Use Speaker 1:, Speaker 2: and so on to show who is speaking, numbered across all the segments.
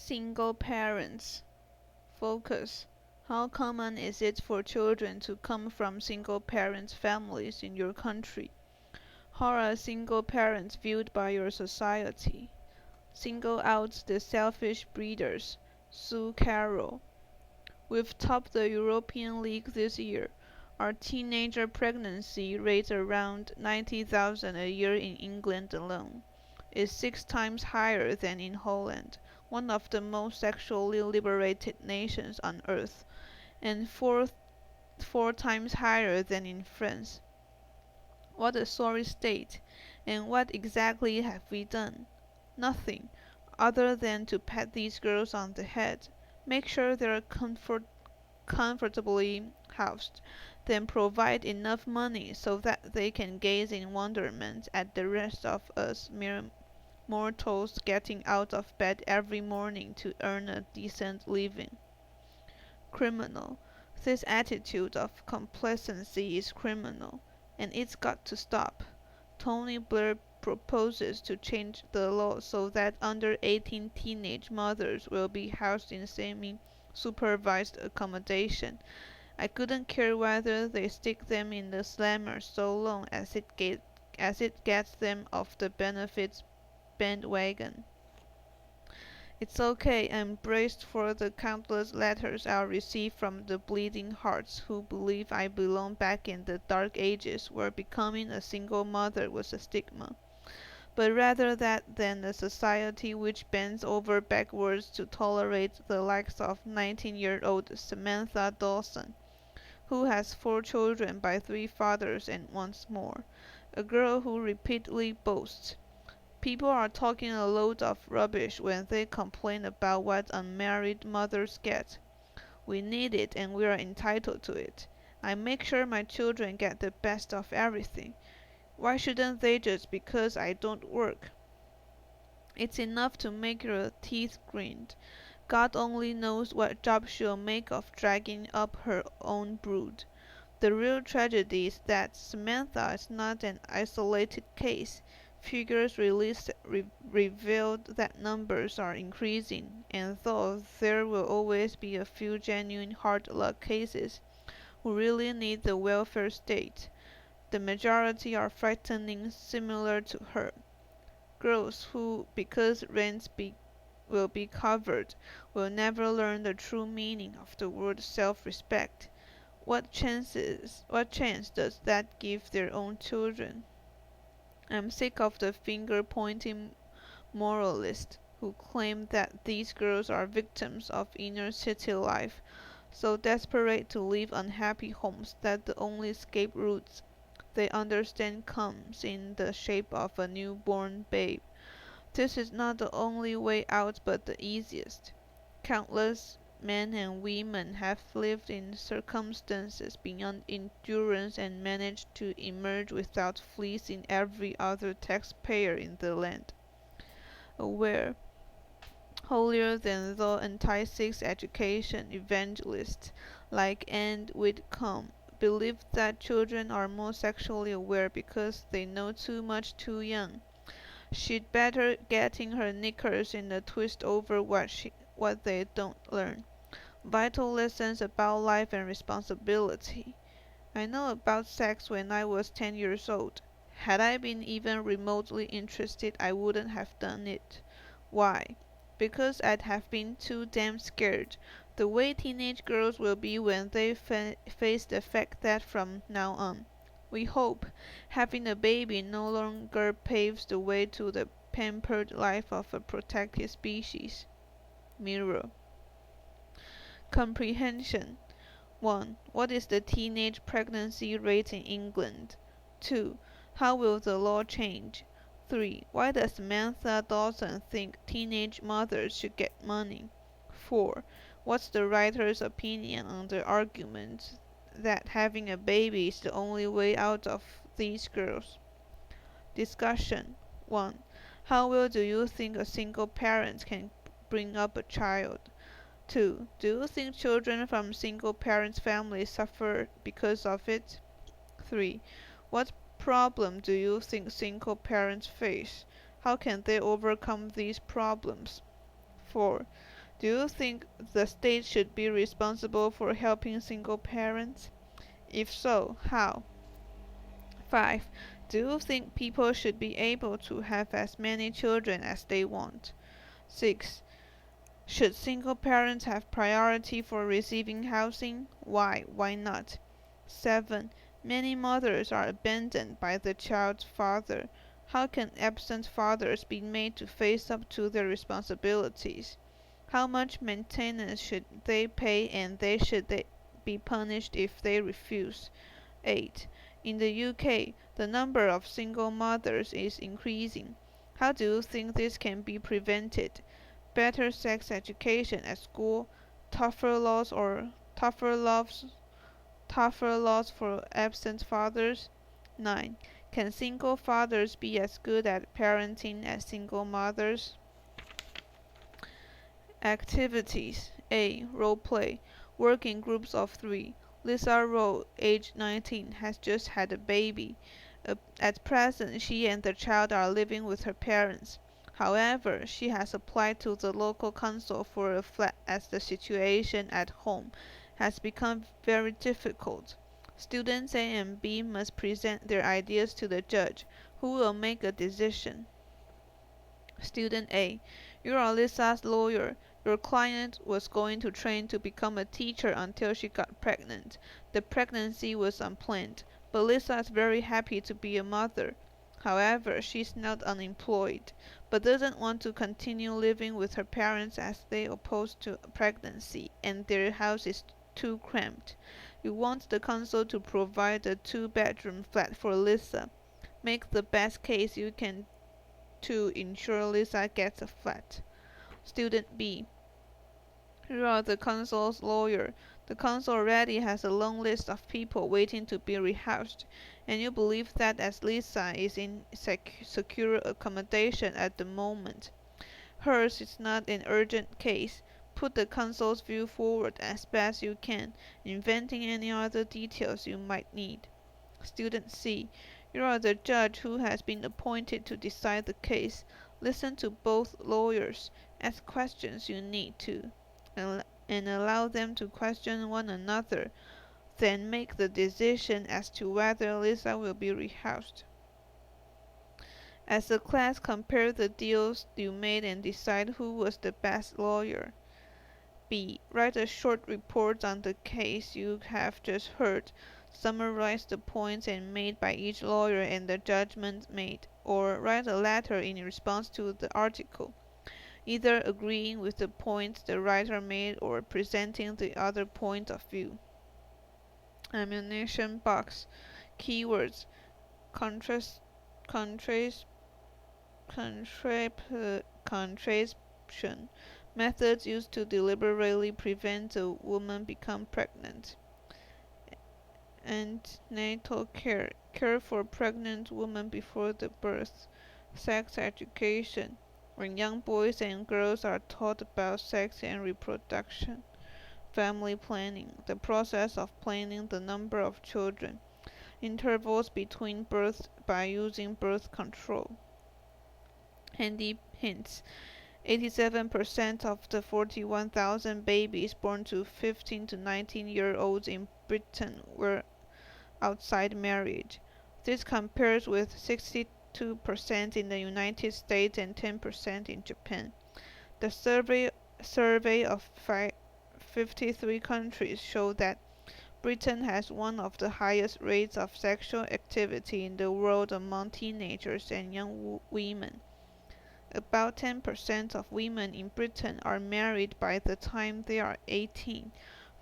Speaker 1: Single parents. Focus. How common is it for children to come from single-parent families in your country? How are single parents viewed by your society? Single out the selfish breeders. Sue Carroll. We've topped the European League this year. Our teenager pregnancy rate around 90,000 a year in England alone is 6 times higher than in Holland, one of the most sexually liberated nations on earth, and four times higher than in France. What a sorry state! And what exactly have we done? Nothing, other than to pat these girls on the head, make sure they're comfortably housed, then provide enough money so that they can gaze in wonderment at the rest of us mere mortals getting out of bed every morning to earn a decent living. Criminal. This attitude of complacency is criminal, and it's got to stop. Tony Blair proposes to change the law so that under-18 teenage mothers will be housed in semi-supervised accommodation. I couldn't care whether they stick them in the slammer so long as it gets them off the benefits bandwagon. It's okay, I'm braced for the countless letters I'll receive from the bleeding hearts who believe I belong back in the dark ages where becoming a single mother was a stigma. But rather that than a society which bends over backwards to tolerate the likes of 19-year-old Samantha Dawson, who has 4 children by 3 fathers and wants more, a girl who repeatedly boasts, "People are talking a load of rubbish when they complain about what unmarried mothers get. We need it and we are entitled to it. I make sure my children get the best of everything. Why shouldn't they just because I don't work? It's enough to make your teeth grind. God only knows what job she'll make of dragging up her own brood. The real tragedy is that Samantha is not an isolated case. Figures released revealed that numbers are increasing, and though there will always be a few genuine hard luck cases who really need the welfare state, the majority are frighteningly similar to her. Girls who, because will be covered, will never learn the true meaning of the word self-respect. What chance does that give their own children? I'm sick of the finger-pointing moralists who claim that these girls are victims of inner-city life, so desperate to leave unhappy homes that the only escape routes they understand comes in the shape of a newborn babe. This is not the only way out but the easiest. Countless men and women have lived in circumstances beyond endurance and managed to emerge without fleecing every other taxpayer in the land. Aware, holier-than-thou anti-sex education evangelists like Anne Whitcomb believe that children are more sexually aware because they know too much too young. She'd better getting her knickers in a twist over what they don't learn. Vital lessons about life and responsibility. I know about sex when I was 10 years old. Had I been even remotely interested, I wouldn't have done it. Why? Because I'd have been too damn scared, the way teenage girls will be when they face the fact that from now on, we hope, having a baby no longer paves the way to the pampered life of a protected species. Mirror. Comprehension. 1. What is the teenage pregnancy rate in England? 2. How will the law change? 3. Why does Samantha Dawson think teenage mothers should get money? 4. What's the writer's opinion on the argument that having a baby is the only way out of these girls? Discussion. 1. How well do you think a single parent can bring up a child? 2. Do you think children from single parent families suffer because of it? 3. What problem do you think single parents face? How can they overcome these problems? 4. Do you think the state should be responsible for helping single parents? If so, how? 5. Do you think people should be able to have as many children as they want? 6. Should single parents have priority for receiving housing? Why? Why not? 7. Many mothers are abandoned by the child's father. How can absent fathers be made to face up to their responsibilities? How much maintenance should they pay, and should they be punished if they refuse? 8. In the UK, the number of single mothers is increasing. How do you think this can be prevented? Better sex education at school, tougher laws or tougher laws for absent fathers? 9. Can single fathers be as good at parenting as single mothers? Activities: A. Role play. Work in groups of 3. Lisa Rowe, age 19, has just had a baby. At present, she and the child are living with her parents. However, she has applied to the local council for a flat as the situation at home has become very difficult. Students A and B must present their ideas to the judge, who will make a decision. Student A: You are Lisa's lawyer. Your client was going to train to become a teacher until she got pregnant. The pregnancy was unplanned, but Lisa is very happy to be a mother. However, she's not unemployed, but doesn't want to continue living with her parents as they oppose to pregnancy, and their house is too cramped. You want the council to provide a 2-bedroom flat for Lisa. Make the best case you can to ensure Lisa gets a flat. Student B: You are the council's lawyer. The council already has a long list of people waiting to be rehoused, and you believe that as Lisa is in secure accommodation at the moment, hers is not an urgent case. Put the council's view forward as best you can, inventing any other details you might need. Student C: You are the judge who has been appointed to decide the case. Listen to both lawyers, ask questions you need to, and allow them to question one another. Then make the decision as to whether Lisa will be rehoused. As a class, compare the deals you made and decide who was the best lawyer. B. Write a short report on the case you have just heard. Summarize the points made by each lawyer and the judgment made, or write a letter in response to the article, either agreeing with the points the writer made or presenting the other point of view. Ammunition box. Keywords: contrast, contrast, contraception. Methods used to deliberately prevent a woman become pregnant. Antenatal care. Care for pregnant women before the birth. Sex education. When young boys and girls are taught about sex and reproduction. Family planning. The process of planning the number of children. Intervals between births by using birth control. Handy hints. 87% of the 41,000 babies born to 15 to 19-year-olds in Britain were outside marriage. This compares with 62% in the United States and 10% in Japan. The survey of 53 countries showed that Britain has one of the highest rates of sexual activity in the world among teenagers and young women. About 10% of women in Britain are married by the time they are 18.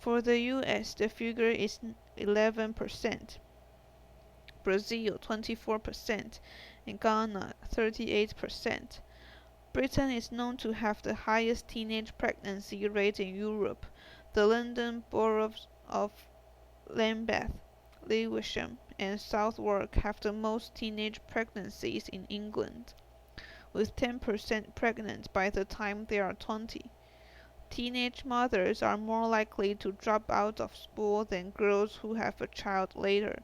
Speaker 1: For the US, the figure is 11%, Brazil 24%, and Ghana 38%. Britain is known to have the highest teenage pregnancy rate in Europe. The London boroughs of Lambeth, Lewisham, and Southwark have the most teenage pregnancies in England, with 10% pregnant by the time they are 20. Teenage mothers are more likely to drop out of school than girls who have a child later.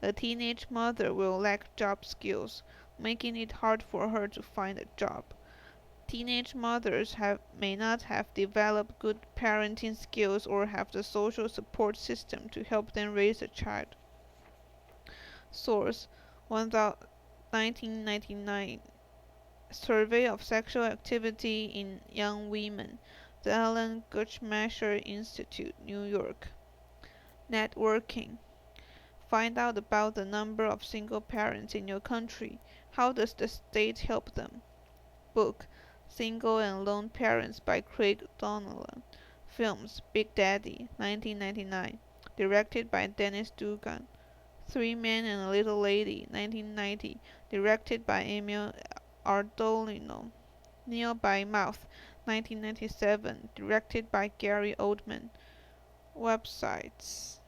Speaker 1: A teenage mother will lack job skills, making it hard for her to find a job. Teenage mothers may not have developed good parenting skills or have the social support system to help them raise a child. Source: 1999 Survey of Sexual Activity in Young Women, the Ellen Guttmacher Institute, New York. Networking: find out about the number of single parents in your country. How does the state help them? Book: Single and Lone Parents by Craig Donelan. Films: Big Daddy, 1999, directed by Dennis Dugan. Three Men and a Little Lady, 1990, directed by Emil Ardolino. Neil by Mouth, 1997, directed by Gary Oldman. Websites